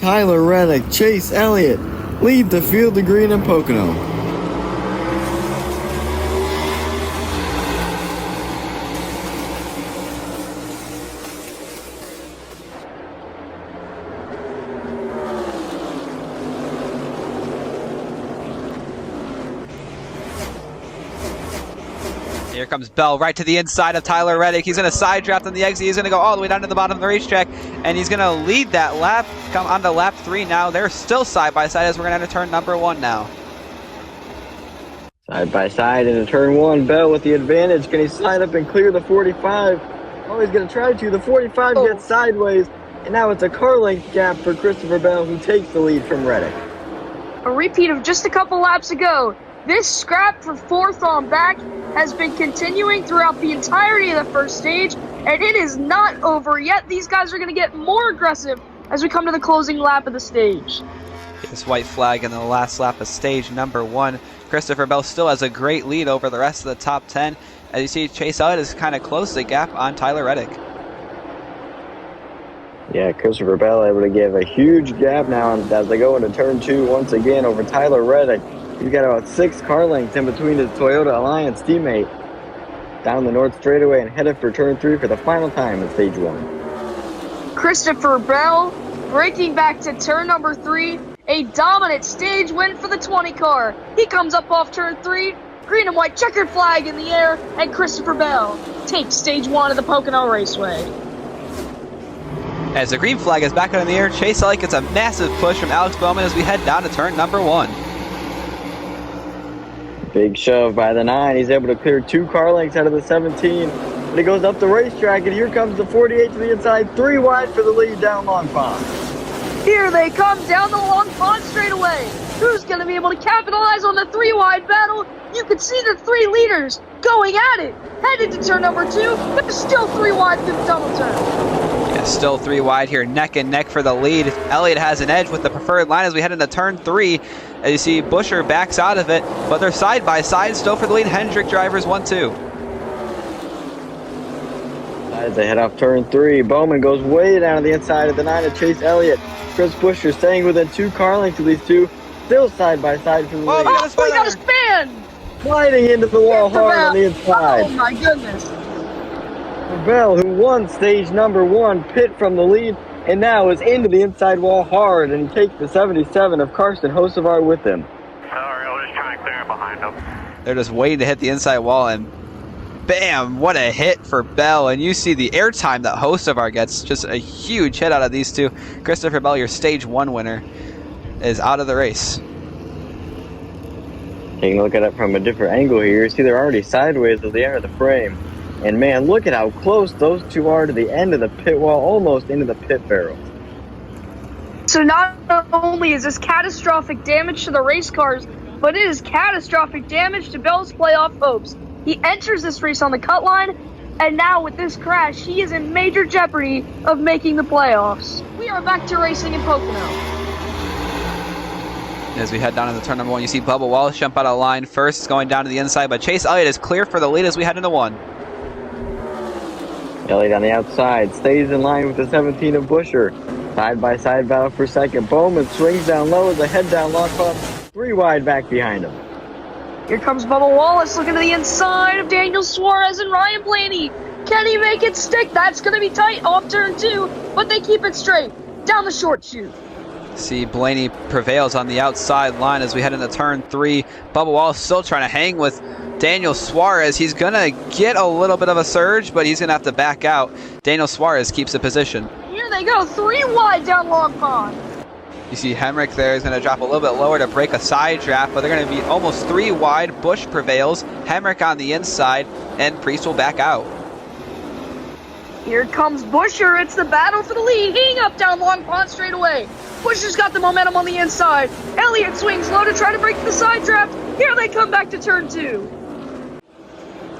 Tyler Reddick, Chase Elliott lead the field of green in Pocono. Here comes Bell right to the inside of Tyler Reddick. He's going to side draft on the exit. He's going to go all the way down to the bottom of the racetrack, and he's going to lead that lap. Come on to lap 3 now. They're still side by side as we're going to enter turn number 1 now. Side by side into turn 1. Bell with the advantage. Can he slide up and clear the 45? Oh, he's going to try to. The 45 gets sideways, and now it's a car length gap for Christopher Bell, who takes the lead from Reddick. A repeat of just a couple laps ago. This scrap for 4th on back has been continuing throughout the entirety of the first stage, and it is not over yet. These guys are going to get more aggressive as we come to the closing lap of the stage. This white flag in the last lap of stage number 1. Christopher Bell still has a great lead over the rest of the top 10. As you see, Chase Elliott has kind of closed the gap on Tyler Reddick. Yeah, Christopher Bell able to give a huge gap now as they go into turn 2 once again over Tyler Reddick. He's got about 6 car lengths in between his Toyota Alliance teammate. Down the north straightaway and headed for turn 3 for the final time in stage 1. Christopher Bell breaking back to turn number 3. A dominant stage win for the 20 car. He comes up off turn 3. Green and white checkered flag in the air, and Christopher Bell takes stage 1 of the Pocono Raceway. As the green flag is back out in the air, Chase Elliott gets a massive push from Alex Bowman as we head down to turn number 1. Big shove by the 9. He's able to clear 2 car lengths out of the 17. And he goes up the racetrack, and here comes the 48 to the inside. 3 wide for the lead down Long Pond. Here they come down the Long Pond straightaway. Who's going to be able to capitalize on the 3 wide battle? You can see the 3 leaders going at it. Headed to turn number 2, but there's still 3 wide through the double turn. Yeah, still 3 wide here, neck and neck for the lead. Elliott has an edge with the preferred line as we head into turn 3. As you see, Busher backs out of it, but they're side by side still for the lead. Hendrick drivers 1-2. As they head off turn 3, Bowman goes way down to the inside of the 9 of Chase Elliott. Chris Busher staying within 2 car lengths of these two, still side by side from the lead. Oh, he got a spin! Sliding into the wall hard on the inside. Oh my goodness. Bell, who won stage number 1, pit from the lead, and now is into the inside wall hard, and he takes the 77 of Karsten Hocevar with him. Sorry, I was just trying to clear behind him. They're just waiting to hit the inside wall, and bam, what a hit for Bell. And you see the airtime that Hocevar gets, just a huge hit out of these two. Christopher Bell, your stage 1 winner, is out of the race. Taking a look at it from a different angle here, you see they're already sideways at the end of the frame. And man, look at how close those two are to the end of the pit wall, almost into the pit barrel. So not only is this catastrophic damage to the race cars, but it is catastrophic damage to Bell's playoff hopes. He enters this race on the cut line, and now with this crash, he is in major jeopardy of making the playoffs. We are back to racing in Pocono. As we head down into turn number 1, you see Bubba Wallace jump out of line first. It's going down to the inside, but Chase Elliott is clear for the lead as we head into 1. Elliott on the outside, stays in line with the 17 of Busher. Side-by-side battle for second. Bowman swings down low as they head down Long Pond. 3 wide back behind him. Here comes Bubba Wallace looking to the inside of Daniel Suarez and Ryan Blaney. Can he make it stick? That's going to be tight off turn 2, but they keep it straight down the short chute. See, Blaney prevails on the outside line as we head into turn 3. Bubba Wallace still trying to hang with Daniel Suarez. He's going to get a little bit of a surge, but he's going to have to back out. Daniel Suarez keeps the position. Here they go, 3 wide down Long Pond. You see Hemrick there is going to drop a little bit lower to break a side draft, but they're going to be almost 3 wide. Bush prevails, Hemrick on the inside, and Priest will back out. Here comes Busher. It's the battle for the lead. Heating up down Long Pond straight away. Busher's got the momentum on the inside. Elliott swings low to try to break the side draft. Here they come back to turn 2.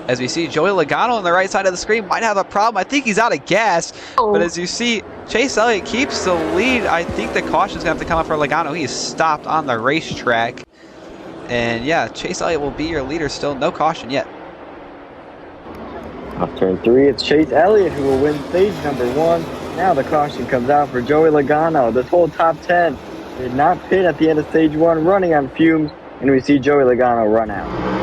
As we see Joey Logano on the right side of the screen might have a problem. I think he's out of gas. Oh. But as you see, Chase Elliott keeps the lead. I think the caution's going to have to come up for Logano. He's stopped on the racetrack. And yeah, Chase Elliott will be your leader still. No caution yet. Off turn 3, it's Chase Elliott who will win stage number 1. Now the caution comes out for Joey Logano. This whole top 10 did not pit at the end of stage 1, running on fumes, and we see Joey Logano run out.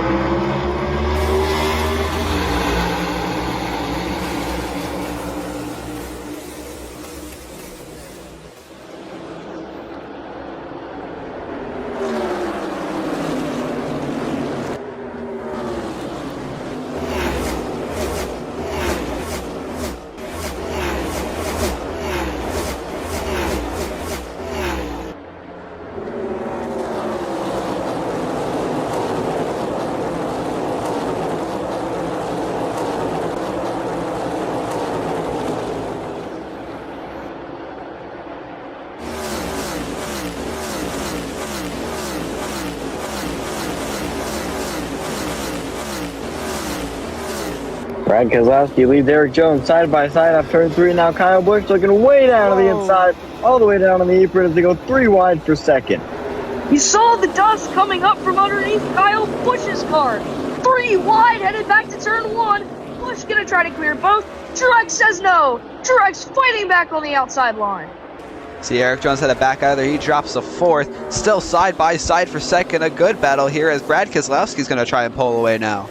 Brad Keselowski leads Eric Jones side by side off turn 3. Now Kyle Busch looking way down to the inside, all the way down on the apron as they go 3 wide for second. You saw the dust coming up from underneath Kyle Busch's car. 3 wide, headed back to turn 1. Busch gonna try to clear both. Truex says no. Truex fighting back on the outside line. See Eric Jones had to back out of there. He drops the 4th. Still side by side for second. A good battle here as Brad Keselowski's going to try and pull away now.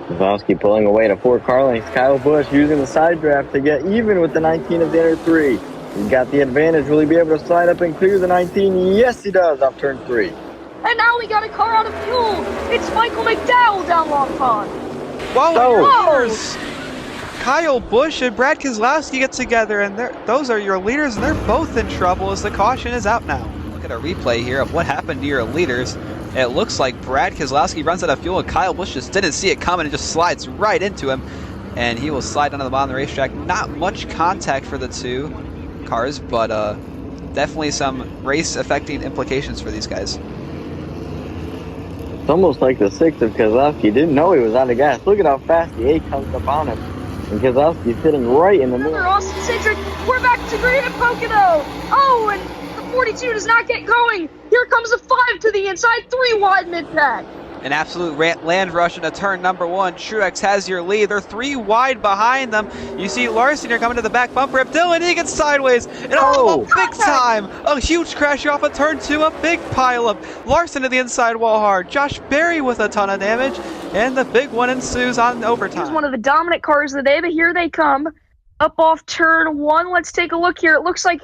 Keselowski pulling away to 4 car lengths. Kyle Busch using the side draft to get even with the 19 of the inner 3. He's got the advantage. Will he be able to slide up and clear the 19? Yes, he does off turn 3. And now we got a car out of fuel. It's Michael McDowell down Long Pond. Whoa, leaders! Kyle Busch and Brad Keselowski get together, and those are your leaders, and they're both in trouble as the caution is out now. Look at a replay here of what happened to your leaders. It looks like Brad Keselowski runs out of fuel, and Kyle Busch just didn't see it coming and just slides right into him. And he will slide down to the bottom of the racetrack. Not much contact for the 2 cars, but definitely some race-affecting implications for these guys. It's almost like the 6 of Keselowski didn't know he was out of gas. Look at how fast the 8 comes up on him. And Keselowski's sitting right in the middle. Austin Cindric, we're back to green at Pocono. Oh, and the 42 does not get going. Here comes a 5 to the inside, 3 wide mid-pack. An absolute land rush into turn number 1. Truex has your lead. They're 3 wide behind them. You see Larson here coming to the back bumper. Dylan, he gets sideways. And big time. A huge crash here off of turn 2. A big pileup. Larson to the inside wall hard. Josh Berry with a ton of damage. And the big one ensues on overtime. Here's one of the dominant cars of the day, but here they come. Up off turn 1. Let's take a look here. It looks like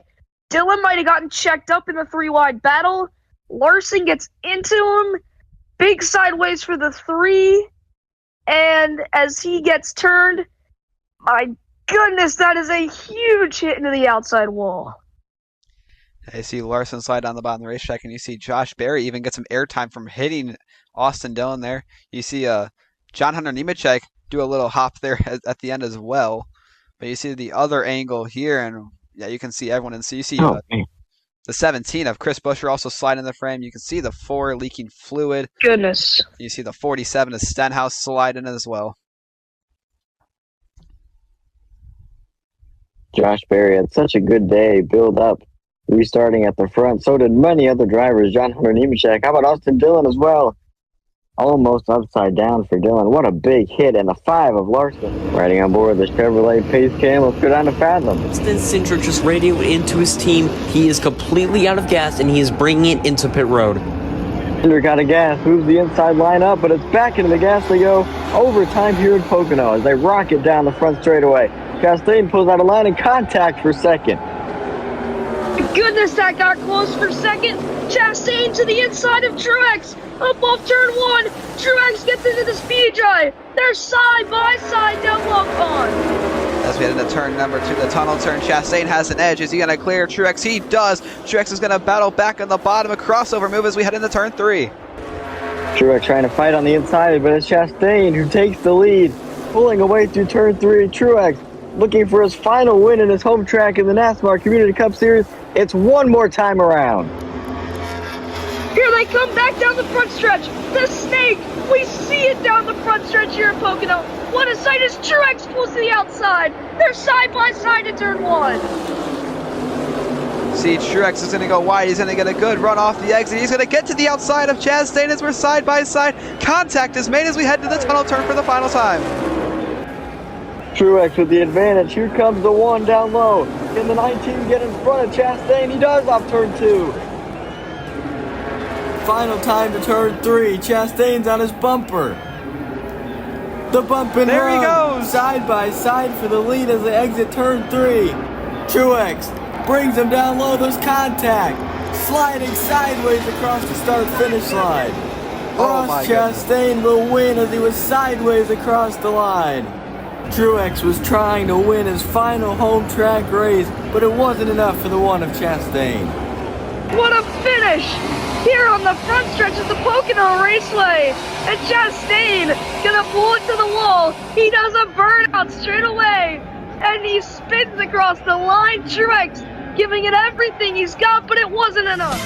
Dylan might have gotten checked up in the 3 wide battle. Larson gets into him. Big sideways for the 3, and as he gets turned, my goodness, that is a huge hit into the outside wall. I see Larson slide down the bottom of the racetrack, and you see Josh Berry even get some airtime from hitting Austin Dillon there. You see John Hunter Nemechek do a little hop there at the end as well. But you see the other angle here, and yeah, you can see everyone. And so you see the 17 of Chris Buescher also sliding in the frame. You can see the 4 leaking fluid. Goodness. You see the 47 of Stenhouse sliding as well. Josh Berry had such a good day, build up, restarting at the front. So did many other drivers. John Hunter Nemechek. How about Austin Dillon as well? Almost upside down for Dillon. What a big hit, and a 5 of Larson. Riding on board the Chevrolet Pace Cam. Let's go down to Fathom. Austin Cindric just radioed into his team. He is completely out of gas, and he is bringing it into pit road. Cindric out of gas, moves the inside line up, but it's back into the gas. They go overtime here in Pocono as they rocket down the front straightaway. Chastain pulls out a line in contact for second. Goodness, that got close for second. Chastain to the inside of Truex. Up off turn 1. Truex gets into the speed drive. They're side by side down Long Pond. As we head into turn number 2, the tunnel turn, Chastain has an edge. Is he going to clear Truex? He does. Truex is going to battle back on the bottom. A crossover move as we head into turn 3. Truex trying to fight on the inside, but it's Chastain who takes the lead. Pulling away through turn 3. Truex looking for his final win in his home track in the NASMAR Community Cup Series. It's one more time around. Here they come back down the front stretch. The snake. We see it down the front stretch here in Pocono. What a sight as Truex pulls to the outside. They're side by side in turn 1. See, Truex is going to go wide. He's going to get a good run off the exit. He's going to get to the outside of Chastain as we're side by side. Contact is made as we head to the tunnel turn for the final time. Truex with the advantage. Here comes the 1 down low. Can the 19 get in front of Chastain? He does off turn 2. Final time to turn 3. Chastain's on his bumper. The bump and There he run. goes. Side by side for the lead as they exit turn 3. Truex brings him down low. There's contact. Sliding sideways across the start-finish line. Ross Chastain will win as he was sideways across the line. Truex was trying to win his final home track race, but it wasn't enough for the one of Chastain. What a finish! Here on the front stretch of the Pocono Raceway, and Chastain gonna pull it to the wall. He does a burnout straight away, and he spins across the line. Truex giving it everything he's got, but it wasn't enough.